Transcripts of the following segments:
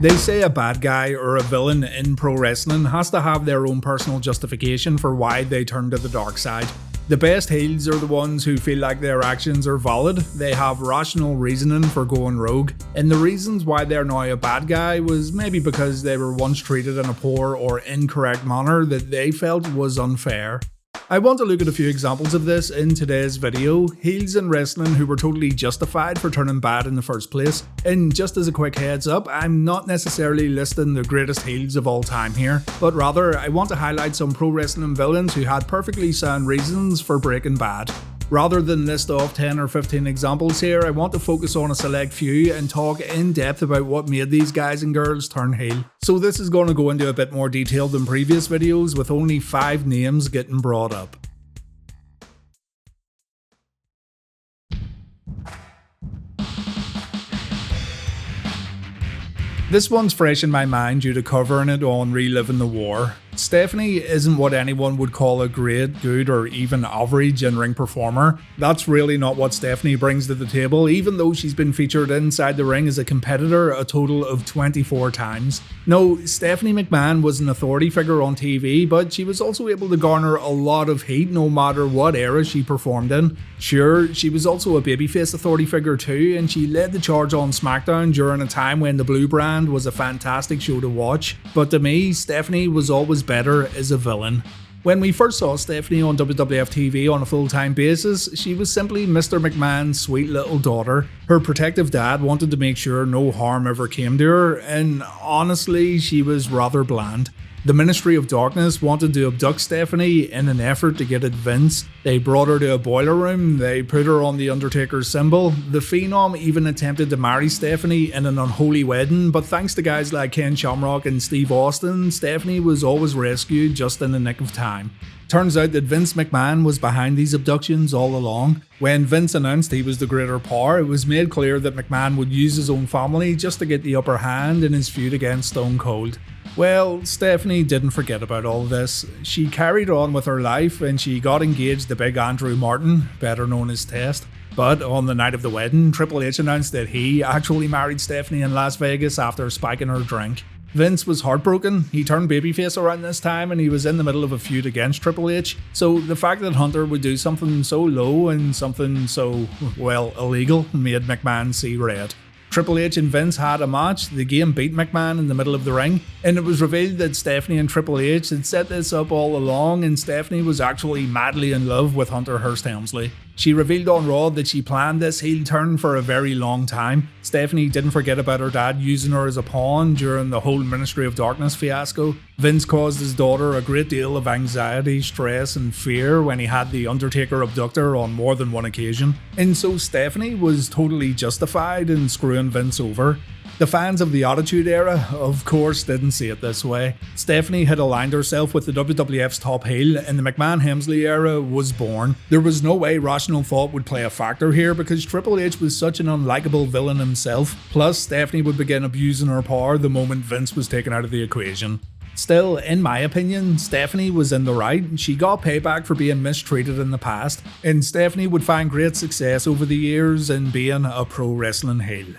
They say a bad guy or a villain in pro wrestling has to have their own personal justification for why they turn to the dark side. The best heels are the ones who feel like their actions are valid, they have rational reasoning for going rogue, and the reasons why they're now a bad guy was maybe because they were once treated in a poor or incorrect manner that they felt was unfair. I want to look at a few examples of this in today's video, heels in wrestling who were totally justified for turning bad in the first place. And just as a quick heads up, I'm not necessarily listing the greatest heels of all time here, but rather I want to highlight some pro wrestling villains who had perfectly sound reasons for breaking bad. Rather than list off 10 or 15 examples here, I want to focus on a select few and talk in depth about what made these guys and girls turn heel. So this is going to go into a bit more detail than previous videos, with only 5 names getting brought up. This one's fresh in my mind due to covering it on Reliving the War. Stephanie isn't what anyone would call a great, good, or even average in-ring performer. That's really not what Stephanie brings to the table, even though she's been featured inside the ring as a competitor a total of 24 times. No, Stephanie McMahon was an authority figure on TV, but she was also able to garner a lot of heat no matter what era she performed in. Sure, she was also a babyface authority figure too, and she led the charge on SmackDown during a time when the Blue brand was a fantastic show to watch, but to me, Stephanie was always better as a villain. When we first saw Stephanie on WWF TV on a full-time basis, she was simply Mr. McMahon's sweet little daughter. Her protective dad wanted to make sure no harm ever came to her, and honestly, she was rather bland. The Ministry of Darkness wanted to abduct Stephanie in an effort to get at Vince. They brought her to a boiler room, they put her on the Undertaker's symbol. The Phenom even attempted to marry Stephanie in an unholy wedding, but thanks to guys like Ken Shamrock and Steve Austin, Stephanie was always rescued just in the nick of time. Turns out that Vince McMahon was behind these abductions all along. When Vince announced he was the greater power, it was made clear that McMahon would use his own family just to get the upper hand in his feud against Stone Cold. Well, Stephanie didn't forget about all this. She carried on with her life and she got engaged to Big Andrew Martin, better known as Test. But on the night of the wedding, Triple H announced that he actually married Stephanie in Las Vegas after spiking her drink. Vince was heartbroken. He turned babyface around this time and he was in the middle of a feud against Triple H. So the fact that Hunter would do something so low and something so, well, illegal made McMahon see red. Triple H and Vince had a match, the game beat McMahon in the middle of the ring, and it was revealed that Stephanie and Triple H had set this up all along, and Stephanie was actually madly in love with Hunter Hearst Helmsley. She revealed on Raw that she planned this heel turn for a very long time. Stephanie didn't forget about her dad using her as a pawn during the whole Ministry of Darkness fiasco. Vince caused his daughter a great deal of anxiety, stress and fear when he had the Undertaker abduct her on more than one occasion. And so Stephanie was totally justified in screwing Vince over. The fans of the Attitude Era, of course, didn't see it this way. Stephanie had aligned herself with the WWF's top heel, and the McMahon-Helmsley era was born. There was no way rational thought would play a factor here because Triple H was such an unlikable villain himself. Plus, Stephanie would begin abusing her power the moment Vince was taken out of the equation. Still, in my opinion, Stephanie was in the right. She got payback for being mistreated in the past, and Stephanie would find great success over the years in being a pro wrestling heel.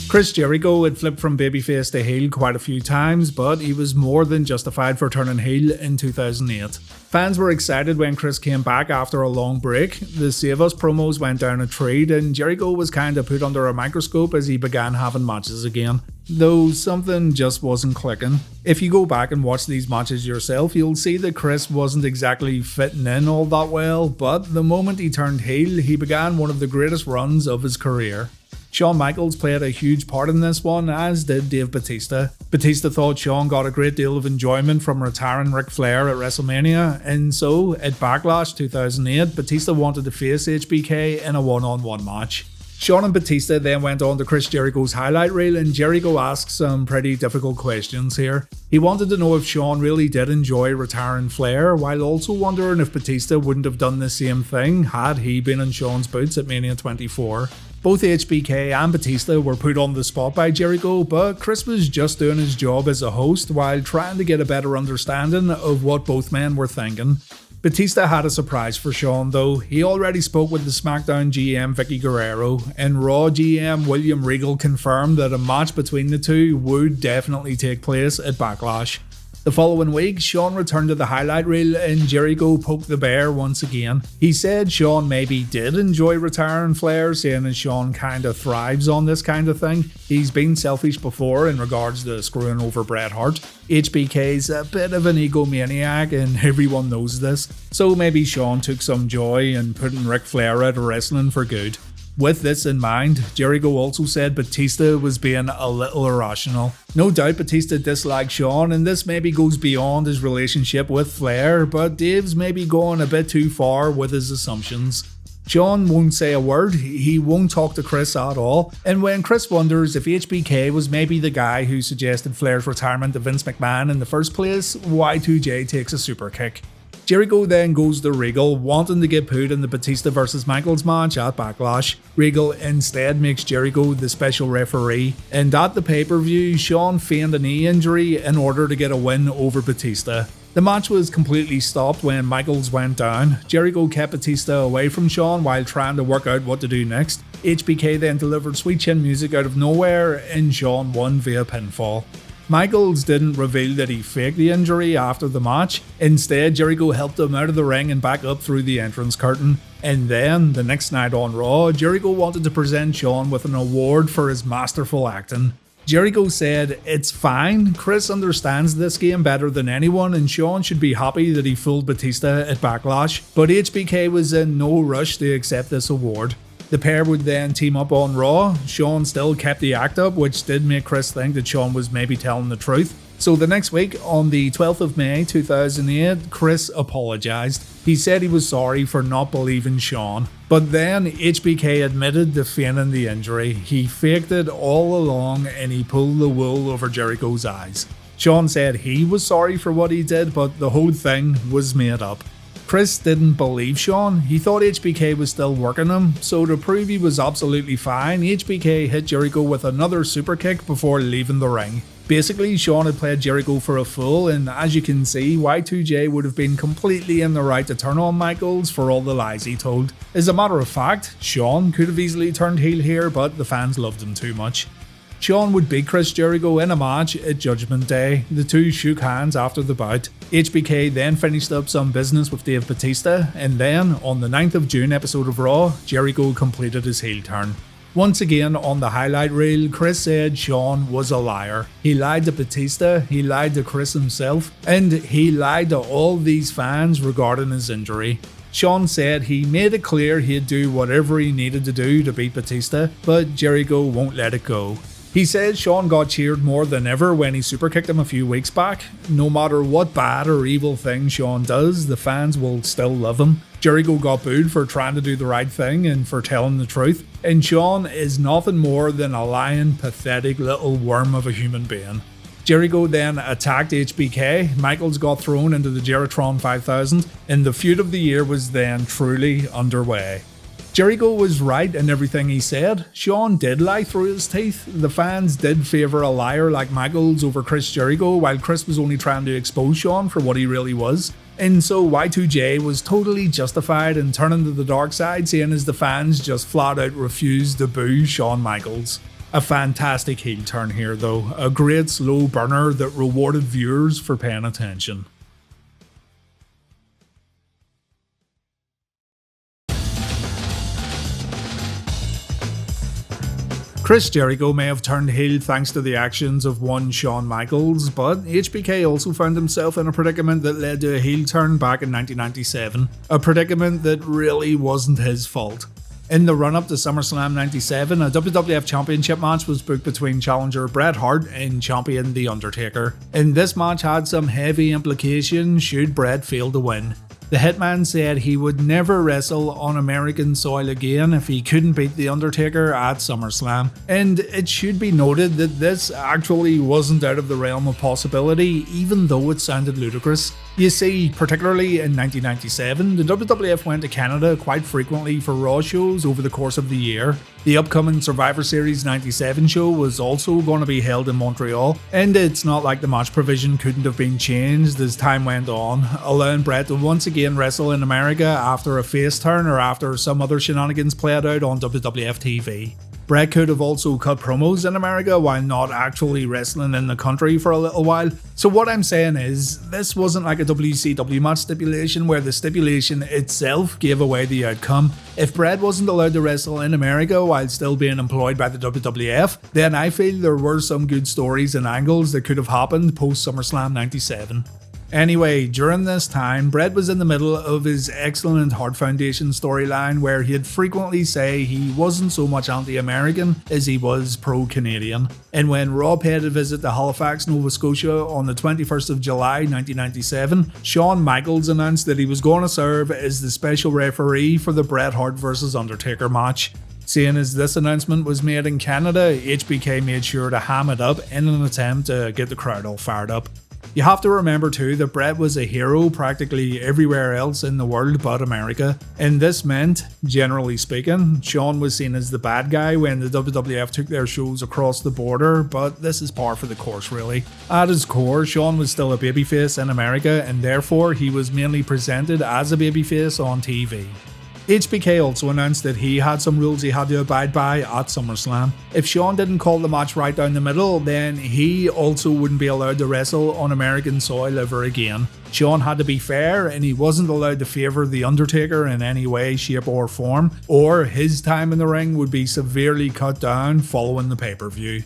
Chris Jericho had flipped from babyface to heel quite a few times, but he was more than justified for turning heel in 2008. Fans were excited when Chris came back after a long break. The Save Us promos went down a treat, and Jericho was kinda put under a microscope as he began having matches again. Though something just wasn't clicking. If you go back and watch these matches yourself, you'll see that Chris wasn't exactly fitting in all that well, but the moment he turned heel, he began one of the greatest runs of his career. Shawn Michaels played a huge part in this one, as did Dave Batista. Batista thought Shawn got a great deal of enjoyment from retiring Ric Flair at WrestleMania, and so, at Backlash 2008, Batista wanted to face HBK in a one-on-one match. Shawn and Batista then went on to Chris Jericho's highlight reel, and Jericho asked some pretty difficult questions here. He wanted to know if Shawn really did enjoy retiring Flair, while also wondering if Batista wouldn't have done the same thing had he been in Shawn's boots at Mania 24. Both HBK and Batista were put on the spot by Jericho, but Chris was just doing his job as a host while trying to get a better understanding of what both men were thinking. Batista had a surprise for Shawn though. He already spoke with the SmackDown GM Vicky Guerrero, and Raw GM William Regal confirmed that a match between the two would definitely take place at Backlash. The following week, Shawn returned to the highlight reel and Jericho poked the bear once again. He said Shawn maybe did enjoy retiring Flair, saying that Shawn kinda thrives on this kind of thing. He's been selfish before in regards to screwing over Bret Hart. HBK's a bit of an egomaniac and everyone knows this, so maybe Shawn took some joy in putting Ric Flair out of wrestling for good. With this in mind, Jericho also said Batista was being a little irrational. No doubt Batista disliked Shawn, and this maybe goes beyond his relationship with Flair, but Dave's maybe going a bit too far with his assumptions. Shawn won't say a word, he won't talk to Chris at all, and when Chris wonders if HBK was maybe the guy who suggested Flair's retirement to Vince McMahon in the first place, Y2J takes a super kick. Jericho then goes to Regal, wanting to get put in the Batista vs Michaels match at Backlash. Regal instead makes Jericho the special referee, and at the pay-per-view, Shawn feigned a knee injury in order to get a win over Batista. The match was completely stopped when Michaels went down. Jericho kept Batista away from Shawn while trying to work out what to do next. HBK then delivered sweet chin music out of nowhere, and Shawn won via pinfall. Michaels didn't reveal that he faked the injury after the match. Instead, Jericho helped him out of the ring and back up through the entrance curtain. And then, the next night on Raw, Jericho wanted to present Shawn with an award for his masterful acting. Jericho said, "It's fine, Chris understands this game better than anyone and Shawn should be happy that he fooled Batista at Backlash, but HBK was in no rush to accept this award." The pair would then team up on Raw. Shawn still kept the act up, which did make Chris think that Shawn was maybe telling the truth. So the next week, on the 12th of May 2008, Chris apologised. He said he was sorry for not believing Shawn. But then HBK admitted to feigning the injury. He faked it all along and he pulled the wool over Jericho's eyes. Shawn said he was sorry for what he did, but the whole thing was made up. Chris didn't believe Shawn. He thought HBK was still working him, so to prove he was absolutely fine, HBK hit Jericho with another super kick before leaving the ring. Basically, Shawn had played Jericho for a fool, and as you can see, Y2J would have been completely in the right to turn on Michaels for all the lies he told. As a matter of fact, Shawn could have easily turned heel here, but the fans loved him too much. Shawn would beat Chris Jericho in a match at Judgment Day. The two shook hands after the bout. HBK then finished up some business with Dave Batista, and then, on the 9th of June episode of Raw, Jericho completed his heel turn. Once again on the highlight reel, Chris said Shawn was a liar. He lied to Batista, he lied to Chris himself, and he lied to all these fans regarding his injury. Shawn said he made it clear he'd do whatever he needed to do to beat Batista, but Jericho won't let it go. He said Shawn got cheered more than ever when he superkicked him a few weeks back. No matter what bad or evil thing Shawn does, the fans will still love him. Jericho got booed for trying to do the right thing and for telling the truth, and Shawn is nothing more than a lying, pathetic little worm of a human being. Jericho then attacked HBK, Michaels got thrown into the Jeritron 5000, and the feud of the year was then truly underway. Jericho was right in everything he said. Shawn did lie through his teeth. The fans did favour a liar like Michaels over Chris Jericho, while Chris was only trying to expose Shawn for what he really was. And so Y2J was totally justified in turning to the dark side, seeing as the fans just flat out refused to boo Shawn Michaels. A fantastic heel turn here though, a great slow burner that rewarded viewers for paying attention. Chris Jericho may have turned heel thanks to the actions of one Shawn Michaels, but HBK also found himself in a predicament that led to a heel turn back in 1997, a predicament that really wasn't his fault. In the run-up to SummerSlam 97, a WWF Championship match was booked between challenger Bret Hart and champion The Undertaker, and this match had some heavy implications should Bret fail to win. The Hitman said he would never wrestle on American soil again if he couldn't beat The Undertaker at SummerSlam. And it should be noted that this actually wasn't out of the realm of possibility, even though it sounded ludicrous. You see, particularly in 1997, the WWF went to Canada quite frequently for Raw shows over the course of the year. The upcoming Survivor Series 97 show was also going to be held in Montreal, and it's not like the match provision couldn't have been changed as time went on, allowing Bret to once again wrestle in America after a face turn or after some other shenanigans played out on WWF TV. Bret could have also cut promos in America while not actually wrestling in the country for a little while. So what I'm saying is, this wasn't like a WCW match stipulation where the stipulation itself gave away the outcome. If Bret wasn't allowed to wrestle in America while still being employed by the WWF, then I feel there were some good stories and angles that could have happened post SummerSlam 97. Anyway, during this time, Bret was in the middle of his excellent Hart Foundation storyline where he'd frequently say he wasn't so much anti-American as he was pro-Canadian. And when Raw paid a visit to Halifax, Nova Scotia on the 21st of July 1997, Shawn Michaels announced that he was going to serve as the special referee for the Bret Hart vs Undertaker match. Seeing as this announcement was made in Canada, HBK made sure to ham it up in an attempt to get the crowd all fired up. You have to remember too that Bret was a hero practically everywhere else in the world but America, and this meant, generally speaking, Shawn was seen as the bad guy when the WWF took their shows across the border, but this is par for the course really. At his core, Shawn was still a babyface in America, and therefore he was mainly presented as a babyface on TV. HBK also announced that he had some rules he had to abide by at SummerSlam. If Shawn didn't call the match right down the middle, then he also wouldn't be allowed to wrestle on American soil ever again. Shawn had to be fair, and he wasn't allowed to favour The Undertaker in any way, shape or form, or his time in the ring would be severely cut down following the pay-per-view.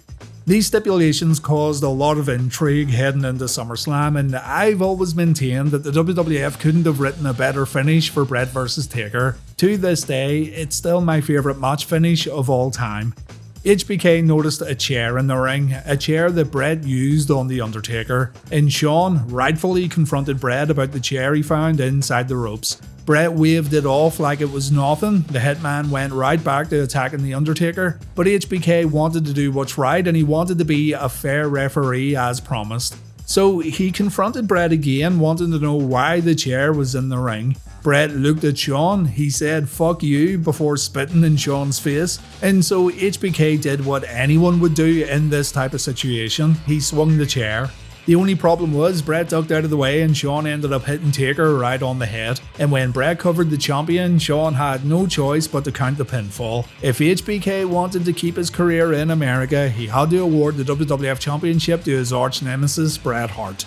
These stipulations caused a lot of intrigue heading into SummerSlam, and I've always maintained that the WWF couldn't have written a better finish for Bret vs Taker. To this day, it's still my favourite match finish of all time. HBK noticed a chair in the ring, a chair that Bret used on The Undertaker, and Shawn rightfully confronted Bret about the chair he found inside the ropes. Bret waved it off like it was nothing, the hitman went right back to attacking The Undertaker, but HBK wanted to do what's right and he wanted to be a fair referee as promised. So he confronted Bret again, wanting to know why the chair was in the ring. Bret looked at Shawn, he said "fuck you" before spitting in Shawn's face, and so HBK did what anyone would do in this type of situation, he swung the chair. The only problem was Bret ducked out of the way and Shawn ended up hitting Taker right on the head. And when Bret covered the champion, Shawn had no choice but to count the pinfall. If HBK wanted to keep his career in America, he had to award the WWF Championship to his arch nemesis Bret Hart.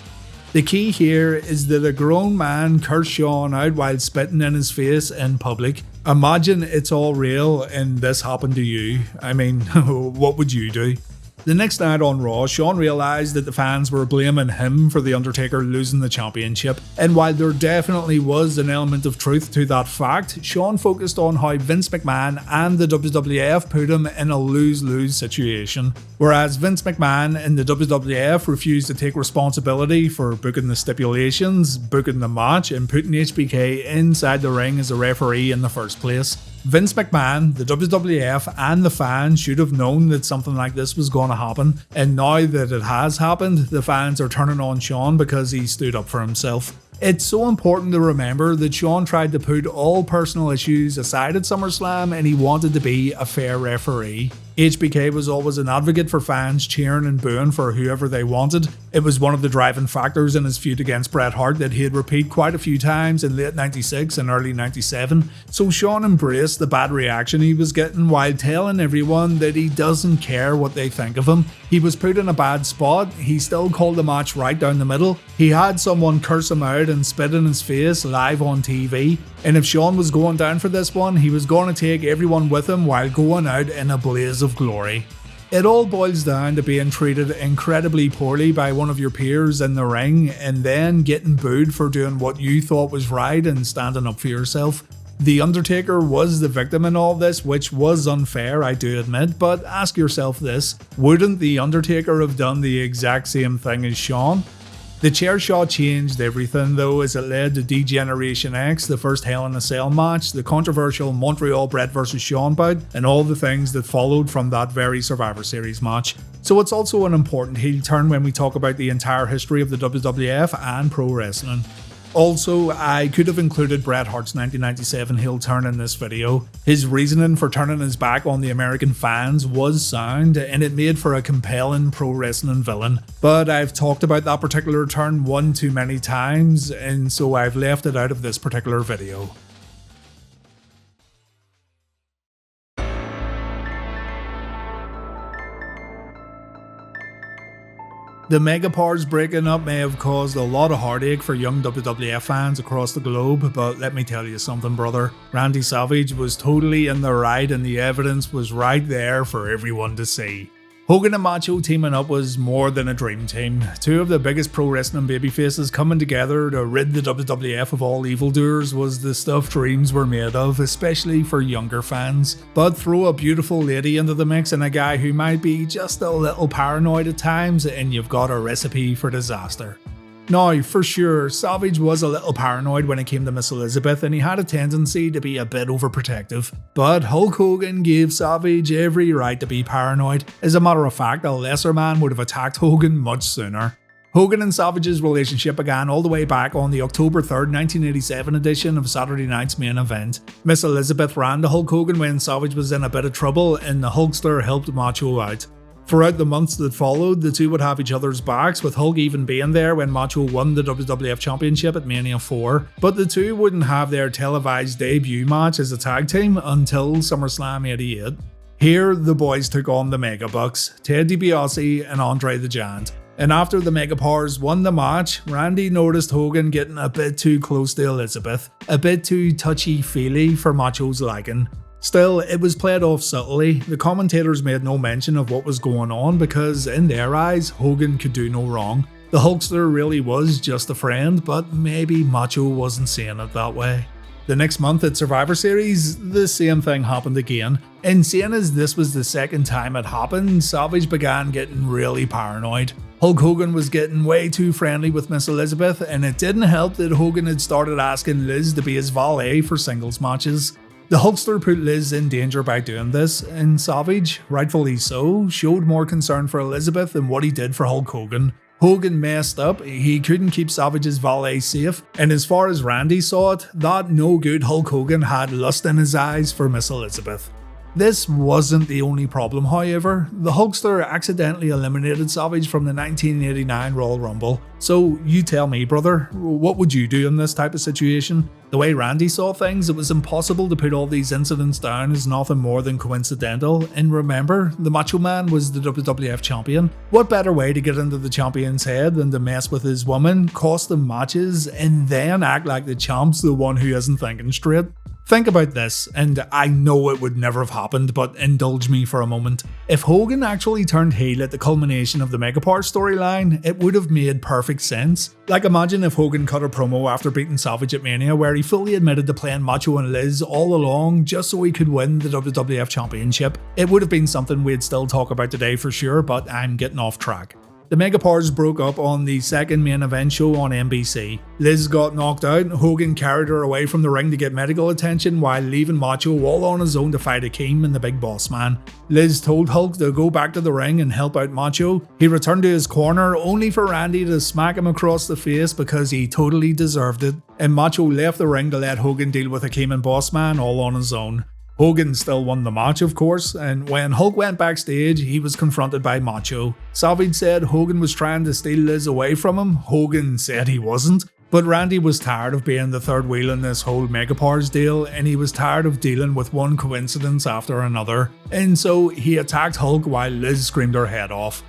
The key here is that a grown man cursed Shawn out while spitting in his face in public. Imagine it's all real and this happened to you. I mean, what would you do? The next night on Raw, Shawn realised that the fans were blaming him for The Undertaker losing the championship, and while there definitely was an element of truth to that fact, Shawn focused on how Vince McMahon and the WWF put him in a lose-lose situation. Whereas Vince McMahon and the WWF refused to take responsibility for booking the stipulations, booking the match, and putting HBK inside the ring as a referee in the first place. Vince McMahon, the WWF, and the fans should have known that something like this was going to happen, and now that it has happened, the fans are turning on Shawn because he stood up for himself. It's so important to remember that Shawn tried to put all personal issues aside at SummerSlam and he wanted to be a fair referee. HBK was always an advocate for fans cheering and booing for whoever they wanted. It was one of the driving factors in his feud against Bret Hart that he'd repeat quite a few times in late 96 and early 97, so Shawn embraced the bad reaction he was getting while telling everyone that he doesn't care what they think of him. He was put in a bad spot, he still called the match right down the middle, he had someone curse him out and spit in his face live on TV, and if Shawn was going down for this one, he was going to take everyone with him while going out in a blaze of glory. It all boils down to being treated incredibly poorly by one of your peers in the ring and then getting booed for doing what you thought was right and standing up for yourself. The Undertaker was the victim in all this, which was unfair, I do admit, but ask yourself this, wouldn't The Undertaker have done the exact same thing as Shawn? The chair shot changed everything though, as it led to D-Generation X, the first Hell in a Cell match, the controversial Montreal Bret vs Shawn bout, and all the things that followed from that very Survivor Series match. So it's also an important heel turn when we talk about the entire history of the WWF and pro wrestling. Also, I could have included Bret Hart's 1997 heel turn in this video. His reasoning for turning his back on the American fans was sound, and it made for a compelling pro wrestling villain. But I've talked about that particular turn one too many times, and so I've left it out of this particular video. The Megapowers breaking up may have caused a lot of heartache for young WWF fans across the globe, but let me tell you something, brother. Randy Savage was totally in the right, and the evidence was right there for everyone to see. Hogan and Macho teaming up was more than a dream team. Two of the biggest pro wrestling babyfaces coming together to rid the WWF of all evildoers was the stuff dreams were made of, especially for younger fans. But throw a beautiful lady into the mix and a guy who might be just a little paranoid at times, and you've got a recipe for disaster. Now, for sure, Savage was a little paranoid when it came to Miss Elizabeth, and he had a tendency to be a bit overprotective. But Hulk Hogan gave Savage every right to be paranoid. As a matter of fact, a lesser man would have attacked Hogan much sooner. Hogan and Savage's relationship began all the way back on the October 3rd, 1987 edition of Saturday Night's Main Event. Miss Elizabeth ran to Hulk Hogan when Savage was in a bit of trouble, and the Hulkster helped Macho out. Throughout the months that followed, the two would have each other's backs, with Hulk even being there when Macho won the WWF Championship at Mania 4. But the two wouldn't have their televised debut match as a tag team until SummerSlam 88. Here, the boys took on the Mega Bucks, Ted DiBiase and Andre the Giant. And after the Megapowers won the match, Randy noticed Hogan getting a bit too close to Elizabeth, a bit too touchy-feely for Macho's liking. Still, it was played off subtly. The commentators made no mention of what was going on because, in their eyes, Hogan could do no wrong. The Hulkster really was just a friend, but maybe Macho wasn't seeing it that way. The next month at Survivor Series, the same thing happened again. And seeing as this was the second time it happened, Savage began getting really paranoid. Hulk Hogan was getting way too friendly with Miss Elizabeth, and it didn't help that Hogan had started asking Liz to be his valet for singles matches. The Hulkster put Liz in danger by doing this, and Savage, rightfully so, showed more concern for Elizabeth than what he did for Hulk Hogan. Hogan messed up, he couldn't keep Savage's valet safe, and as far as Randy saw it, that no good Hulk Hogan had lust in his eyes for Miss Elizabeth. This wasn't the only problem, however. The Hulkster accidentally eliminated Savage from the 1989 Royal Rumble. So you tell me, brother, what would you do in this type of situation? The way Randy saw things, it was impossible to put all these incidents down as nothing more than coincidental. And remember, the Macho Man was the WWF champion. What better way to get into the champion's head than to mess with his woman, cost him matches, and then act like the champ's the one who isn't thinking straight? Think about this, and I know it would never have happened, but indulge me for a moment. If Hogan actually turned heel at the culmination of the Megapowers storyline, it would have made perfect sense. Like, imagine if Hogan cut a promo after beating Savage at Mania where he fully admitted to playing Macho and Liz all along just so he could win the WWF Championship. It would have been something we'd still talk about today for sure, but I'm getting off track. The Megapowers broke up on the second main event show on NBC. Liz got knocked out, Hogan carried her away from the ring to get medical attention while leaving Macho all on his own to fight Akeem and the Big Boss Man. Liz told Hulk to go back to the ring and help out Macho. He returned to his corner only for Randy to smack him across the face because he totally deserved it, and Macho left the ring to let Hogan deal with Akeem and Boss Man all on his own. Hogan still won the match, of course, and when Hulk went backstage, he was confronted by Macho. Savage said Hogan was trying to steal Liz away from him. Hogan said he wasn't. But Randy was tired of being the third wheel in this whole Megapowers deal, and he was tired of dealing with one coincidence after another. And so he attacked Hulk while Liz screamed her head off.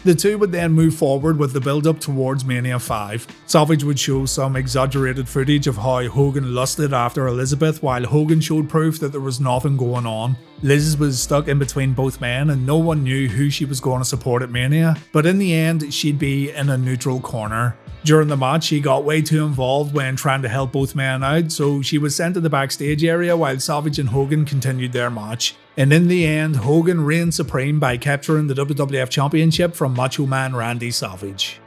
The two would then move forward with the build-up towards Mania 5. Savage would show some exaggerated footage of how Hogan lusted after Elizabeth while Hogan showed proof that there was nothing going on. Liz was stuck in between both men and no one knew who she was going to support at Mania, but in the end she'd be in a neutral corner. During the match, she got way too involved when trying to help both men out, so she was sent to the backstage area while Savage and Hogan continued their match. And in the end, Hogan reigned supreme by capturing the WWF Championship from Macho Man Randy Savage.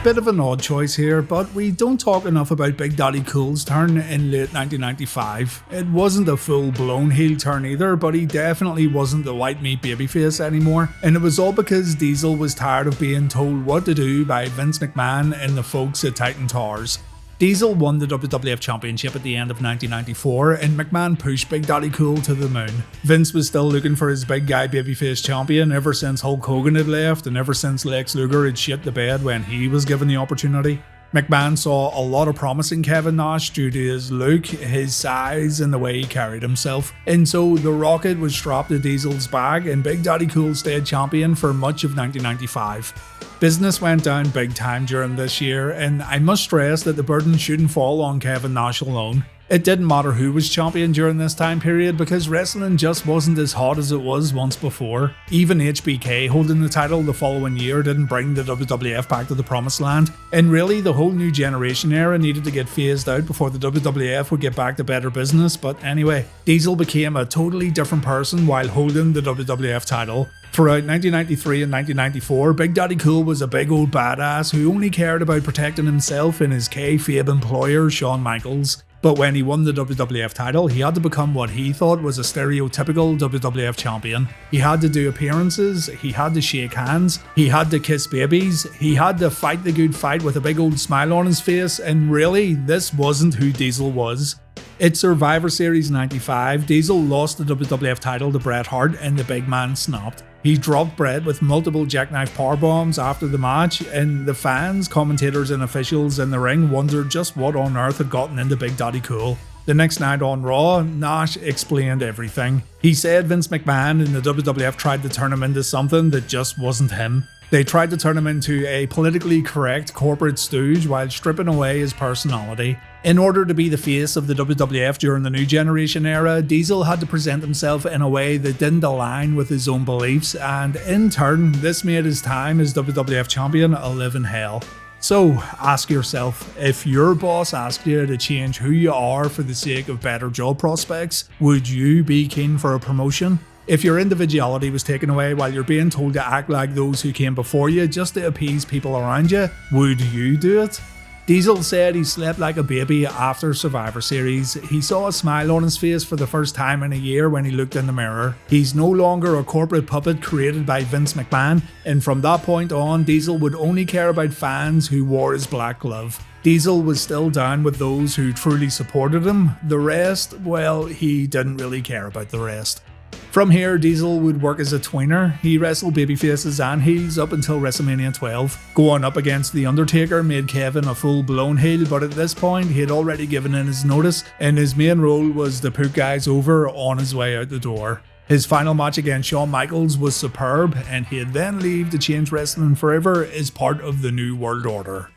Bit of an odd choice here, but we don't talk enough about Big Daddy Cool's turn in late 1995. It wasn't a full-blown heel turn either, but he definitely wasn't the white meat babyface anymore, and it was all because Diesel was tired of being told what to do by Vince McMahon and the folks at Titan Towers. Diesel won the WWF Championship at the end of 1994, and McMahon pushed Big Daddy Cool to the moon. Vince was still looking for his big guy babyface champion ever since Hulk Hogan had left, and ever since Lex Luger had shit the bed when he was given the opportunity. McMahon saw a lot of promise in Kevin Nash due to his look, his size, and the way he carried himself. And so the rocket was strapped to Diesel's back, and Big Daddy Cool stayed champion for much of 1995. Business went down big time during this year, and I must stress that the burden shouldn't fall on Kevin Nash alone. It didn't matter who was champion during this time period because wrestling just wasn't as hot as it was once before. Even HBK holding the title the following year didn't bring the WWF back to the promised land, and really the whole new generation era needed to get phased out before the WWF would get back to better business. But anyway, Diesel became a totally different person while holding the WWF title. Throughout 1993 and 1994, Big Daddy Cool was a big old badass who only cared about protecting himself and his kayfabe employer, Shawn Michaels. But when he won the WWF title, he had to become what he thought was a stereotypical WWF champion. He had to do appearances, he had to shake hands, he had to kiss babies, he had to fight the good fight with a big old smile on his face, and really, this wasn't who Diesel was. At Survivor Series 95, Diesel lost the WWF title to Bret Hart and the big man snapped. He dropped Bret with multiple jackknife powerbombs after the match, and the fans, commentators and officials in the ring wondered just what on earth had gotten into Big Daddy Cool. The next night on Raw, Nash explained everything. He said Vince McMahon and the WWF tried to turn him into something that just wasn't him. They tried to turn him into a politically correct corporate stooge while stripping away his personality. In order to be the face of the WWF during the new generation era, Diesel had to present himself in a way that didn't align with his own beliefs, and in turn, this made his time as WWF champion a living hell. So, ask yourself, if your boss asked you to change who you are for the sake of better job prospects, would you be keen for a promotion? If your individuality was taken away while you're being told to act like those who came before you just to appease people around you, would you do it? Diesel said he slept like a baby after Survivor Series. He saw a smile on his face for the first time in a year when he looked in the mirror. He's no longer a corporate puppet created by Vince McMahon, and from that point on, Diesel would only care about fans who wore his black glove. Diesel was still down with those who truly supported him. The rest, well, he didn't really care about the rest. From here, Diesel would work as a tweener. He wrestled babyfaces and heels up until WrestleMania 12. Going up against The Undertaker made Kevin a full-blown heel, but at this point he had already given in his notice, and his main role was to put guys over on his way out the door. His final match against Shawn Michaels was superb, and he'd then leave to change wrestling forever as part of the New World Order.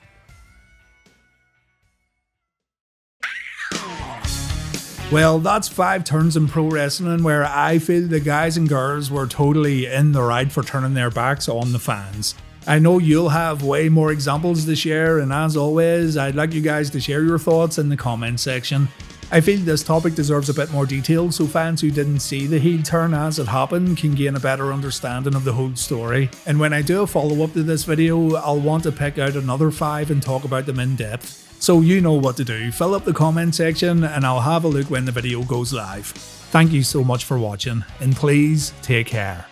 Well, that's 5 turns in pro wrestling where I feel the guys and girls were totally in the right for turning their backs on the fans. I know you'll have way more examples to share, and as always, I'd like you guys to share your thoughts in the comment section. I feel this topic deserves a bit more detail so fans who didn't see the heel turn as it happened can gain a better understanding of the whole story. And when I do a follow up to this video, I'll want to pick out another 5 and talk about them in depth. So you know what to do, fill up the comment section and I'll have a look when the video goes live. Thank you so much for watching, and please take care.